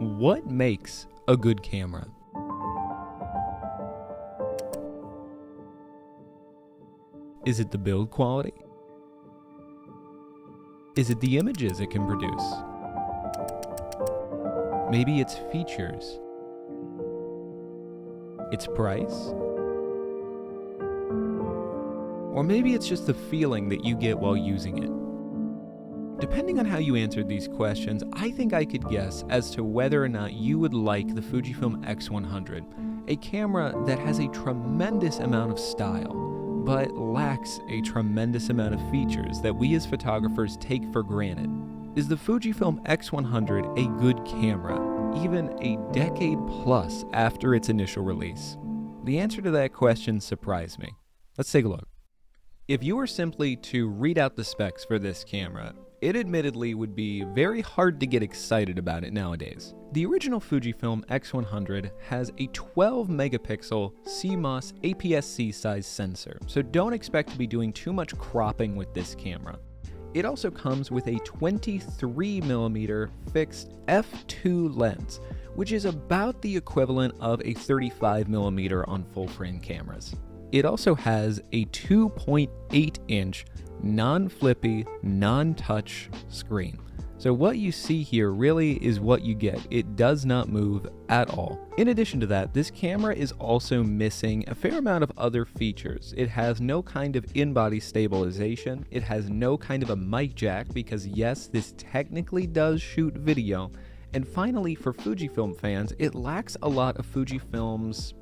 What makes a good camera? Is it the build quality? Is it the images it can produce? Maybe its features? Its price? Or maybe it's just the feeling that you get while using it. Depending on how you answered these questions, I think I could guess as to whether or not you would like the Fujifilm X100, a camera that has a tremendous amount of style, but lacks a tremendous amount of features that we as photographers take for granted. Is the Fujifilm X100 a good camera, even a decade plus after its initial release? The answer to that question surprised me. Let's take a look. If you were simply to read out the specs for this camera, it admittedly would be very hard to get excited about it nowadays. The original Fujifilm X100 has a 12 megapixel CMOS APS-C size sensor, so don't expect to be doing too much cropping with this camera. It also comes with a 23mm fixed f2 lens, which is about the equivalent of a 35mm on full-frame cameras. It also has a 2.8-inch non-flippy, non-touch screen. So what you see here really is what you get. It does not move at all. In addition to that, this camera is also missing a fair amount of other features. It has no kind of in-body stabilization. It has no kind of a mic jack because yes, this technically does shoot video. And finally, for Fujifilm fans, it lacks a lot of Fujifilm's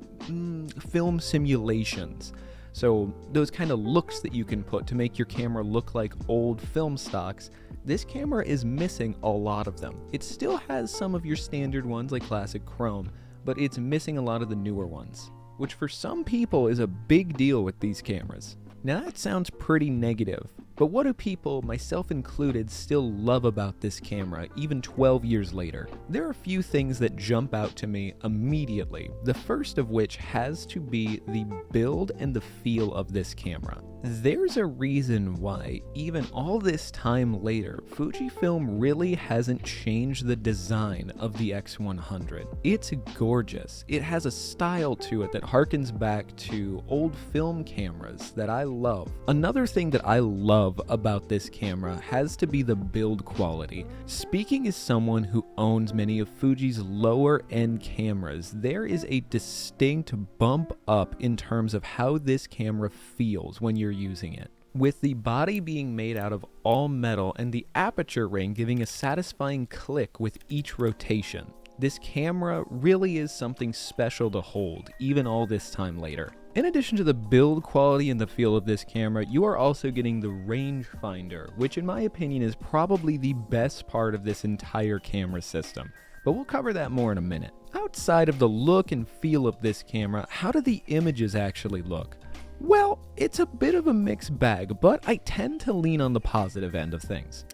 film simulations. So those kind of looks that you can put to make your camera look like old film stocks, this camera is missing a lot of them. It still has some of your standard ones like classic chrome, but it's missing a lot of the newer ones, which for some people is a big deal with these cameras. Now that sounds pretty negative, but what do people, myself included, still love about this camera even 12 years later? There are a few things that jump out to me immediately, the first of which has to be the build and the feel of this camera. There's a reason why, even all this time later, Fujifilm really hasn't changed the design of the X100. It's gorgeous. It has a style to it that harkens back to old film cameras that I love. Another thing that I love about this camera has to be the build quality. Speaking as someone who owns many of Fuji's lower end cameras, there is a distinct bump up in terms of how this camera feels when you're using it. With the body being made out of all metal and the aperture ring giving a satisfying click with each rotation, this camera really is something special to hold, even all this time later. In addition to the build quality and the feel of this camera, you are also getting the rangefinder, which in my opinion is probably the best part of this entire camera system. But we'll cover that more in a minute. Outside of the look and feel of this camera, how do the images actually look? Well, it's a bit of a mixed bag, but I tend to lean on the positive end of things.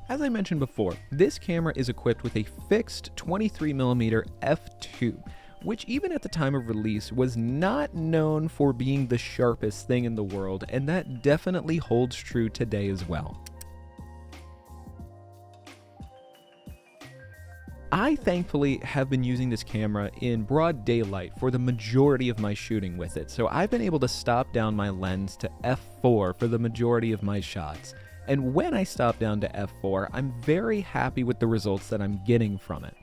As I mentioned before, this camera is equipped with a fixed 23mm f2, which even at the time of release was not known for being the sharpest thing in the world, and that definitely holds true today as well. I thankfully have been using this camera in broad daylight for the majority of my shooting with it, so I've been able to stop down my lens to f4 for the majority of my shots. And when I stop down to f4, I'm very happy with the results that I'm getting from it.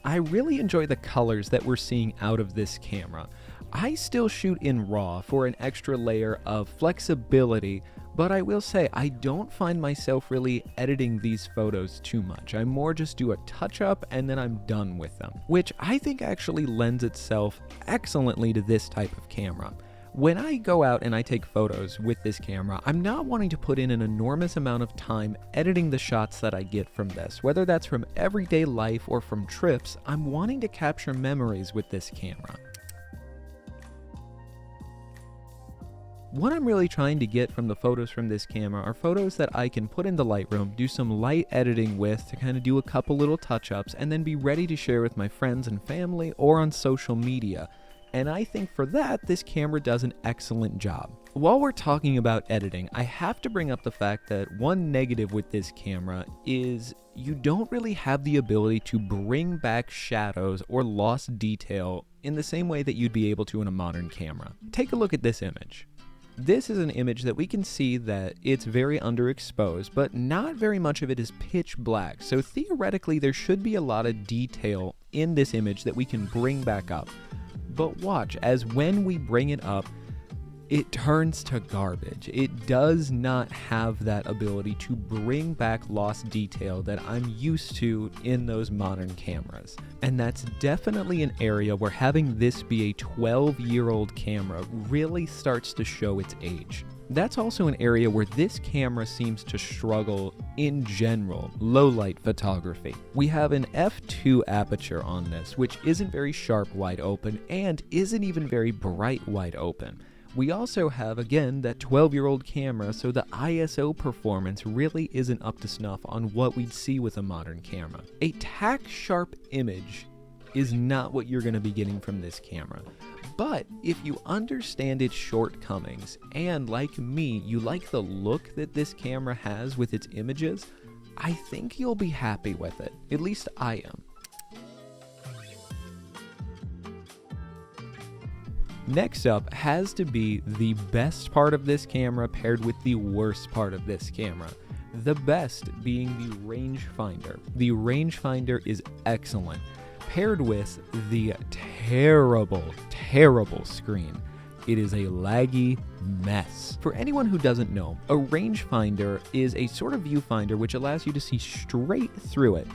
I really enjoy the colors that we're seeing out of this camera. I still shoot in RAW for an extra layer of flexibility, but I will say I don't find myself really editing these photos too much. I more just do a touch-up and then I'm done with them, which I think actually lends itself excellently to this type of camera. When I go out and I take photos with this camera, I'm not wanting to put in an enormous amount of time editing the shots that I get from this. Whether that's from everyday life or from trips, I'm wanting to capture memories with this camera. What I'm really trying to get from the photos from this camera are photos that I can put in the Lightroom, do some light editing with to kind of do a couple little touch-ups, and then be ready to share with my friends and family or on social media. and I think for that, this camera does an excellent job. While we're talking about editing, I have to bring up the fact that one negative with this camera is you don't really have the ability to bring back shadows or lost detail in the same way that you'd be able to in a modern camera. Take a look at this image. This is an image that we can see that it's very underexposed, but not very much of it is pitch black. So theoretically, there should be a lot of detail in this image that we can bring back up. But watch, as when we bring it up, it turns to garbage. It does not have that ability to bring back lost detail that I'm used to in those modern cameras. And that's definitely an area where having this be a 12-year-old camera really starts to show its age. That's also an area where this camera seems to struggle in general, low light photography. We have an f2 aperture on this, which isn't very sharp wide open and isn't even very bright wide open. We also have, again, that 12-year-old camera, so the ISO performance really isn't up to snuff on what we'd see with a modern camera. A tack-sharp image is not what you're going to be getting from this camera. But if you understand its shortcomings, and like me, you like the look that this camera has with its images, I think you'll be happy with it. At least I am. Next up has to be the best part of this camera paired with the worst part of this camera. The best being the rangefinder. The rangefinder is excellent, paired with the terrible screen. It is a laggy mess. For anyone who doesn't know, a rangefinder is a sort of viewfinder which allows you to see straight through it.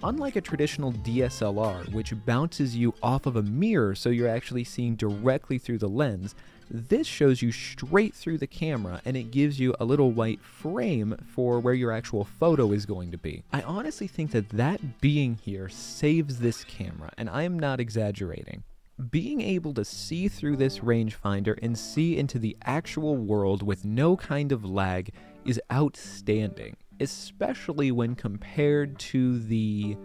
Unlike a traditional DSLR, which bounces you off of a mirror so you're actually seeing directly through the lens, this shows you straight through the camera and it gives you a little white frame for where your actual photo is going to be. I honestly think that that being here saves this camera, and I am not exaggerating. Being able to see through this rangefinder and see into the actual world with no kind of lag is outstanding, especially when compared to the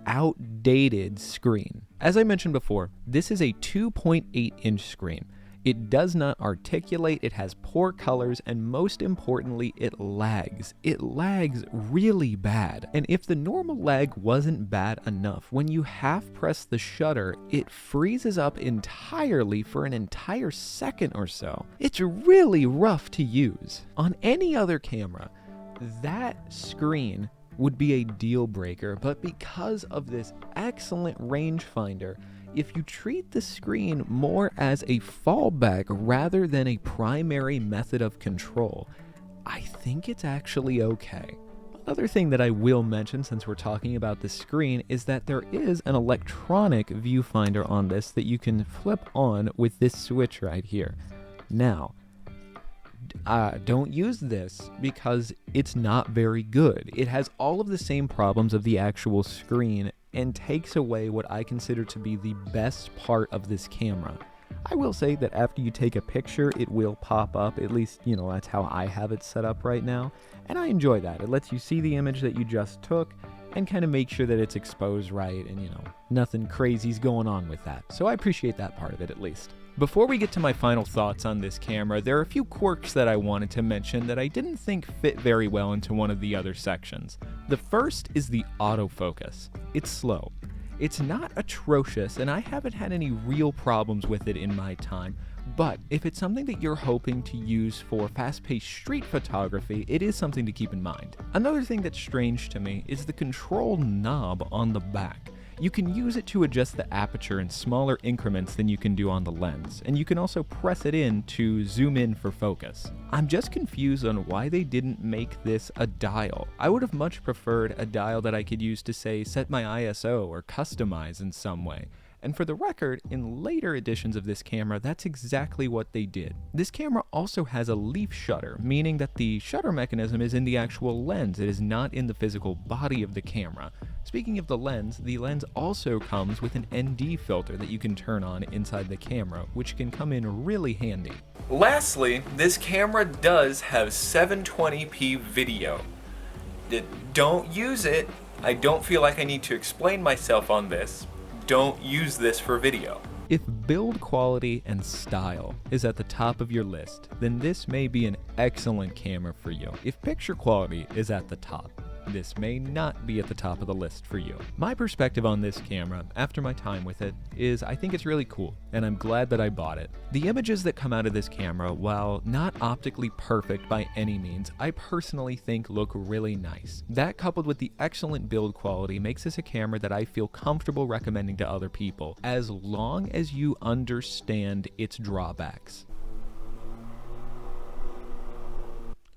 outdated screen. As I mentioned before, this is a 2.8-inch screen. It does not articulate, it has poor colors, and most importantly, it lags. It lags really bad. And if the normal lag wasn't bad enough, when you half press the shutter, it freezes up entirely for an entire second or so. It's really rough to use. On any other camera, that screen would be a deal breaker, but because of this excellent rangefinder, if you treat the screen more as a fallback rather than a primary method of control, I think it's actually okay. Another thing that I will mention since we're talking about the screen is that there is an electronic viewfinder on this that you can flip on with this switch right here. Now, don't use this because it's not very good. It has all of the same problems of the actual screen and takes away what I consider to be the best part of this camera. I will say that after you take a picture, it will pop up. At least, that's how I have it set up right now. And I enjoy that. It lets you see the image that you just took and kind of make sure that it's exposed right and, nothing crazy's going on with that. So I appreciate that part of it at least. Before we get to my final thoughts on this camera, there are a few quirks that I wanted to mention that I didn't think fit very well into one of the other sections. The first is the autofocus. It's slow. It's not atrocious, and I haven't had any real problems with it in my time, but if it's something that you're hoping to use for fast-paced street photography, it is something to keep in mind. Another thing that's strange to me is the control knob on the back. You can use it to adjust the aperture in smaller increments than you can do on the lens, and you can also press it in to zoom in for focus. I'm just confused on why they didn't make this a dial. I would have much preferred a dial that I could use to, say, set my ISO or customize in some way. And for the record, in later editions of this camera, that's exactly what they did. This camera also has a leaf shutter, meaning that the shutter mechanism is in the actual lens. It is not in the physical body of the camera. Speaking of the lens also comes with an ND filter that you can turn on inside the camera, which can come in really handy. Lastly, this camera does have 720p video. Don't use it. I don't feel like I need to explain myself on this. Don't use this for video. If build quality and style is at the top of your list, then this may be an excellent camera for you. If picture quality is at the top, this may not be at the top of the list for you. My perspective on this camera, after my time with it, is I think it's really cool, and I'm glad that I bought it. The images that come out of this camera, while not optically perfect by any means, I personally think look really nice. That coupled with the excellent build quality makes this a camera that I feel comfortable recommending to other people, as long as you understand its drawbacks.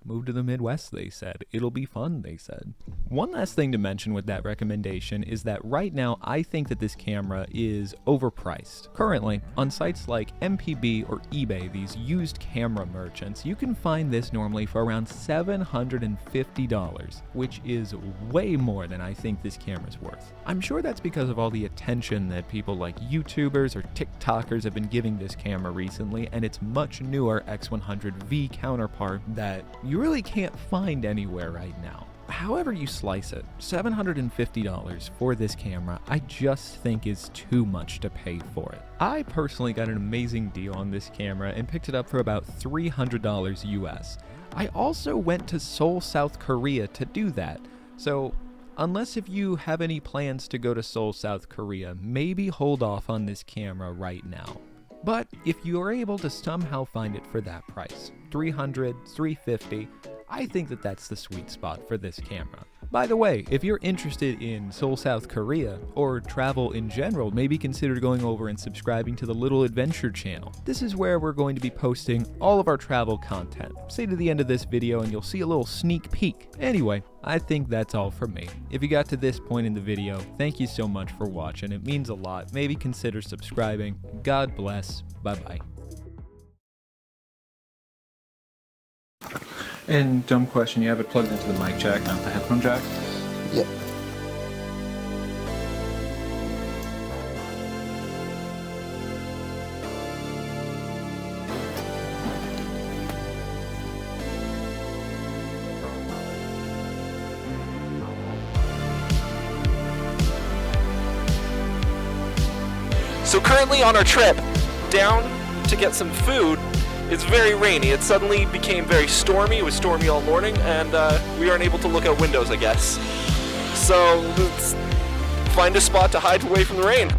Move to the Midwest, they said. It'll be fun, they said. One last thing to mention with that recommendation is that right now I think that this camera is overpriced. Currently, on sites like MPB or eBay, these used camera merchants, you can find this normally for around $750, which is way more than I think this camera's worth. I'm sure that's because of all the attention that people like YouTubers or TikTokers have been giving this camera recently, and its much newer X100V counterpart that you really can't find anywhere right now. However you slice it, $750 for this camera I just think is too much to pay for it. I personally got an amazing deal on this camera and picked it up for about $300 US. I also went to Seoul, South Korea to do that, so unless if you have any plans to go to Seoul, South Korea, maybe hold off on this camera right now. But if you are able to somehow find it for that price, $300, $350, I think that that's the sweet spot for this camera. By the way, if you're interested in Seoul, South Korea, or travel in general, maybe consider going over and subscribing to the Little Adventure channel. This is where we're going to be posting all of our travel content. Stay to the end of this video and you'll see a little sneak peek. Anyway, I think that's all from me. If you got to this point in the video, thank you so much for watching. It means a lot. Maybe consider subscribing. God bless. Bye-bye. And dumb question, you have it plugged into the mic jack, not the headphone jack? Yep. So currently on our trip down to get some food, it's very rainy. It suddenly became very stormy. It was stormy all morning, and we aren't able to look out windows, I guess. So let's find a spot to hide away from the rain.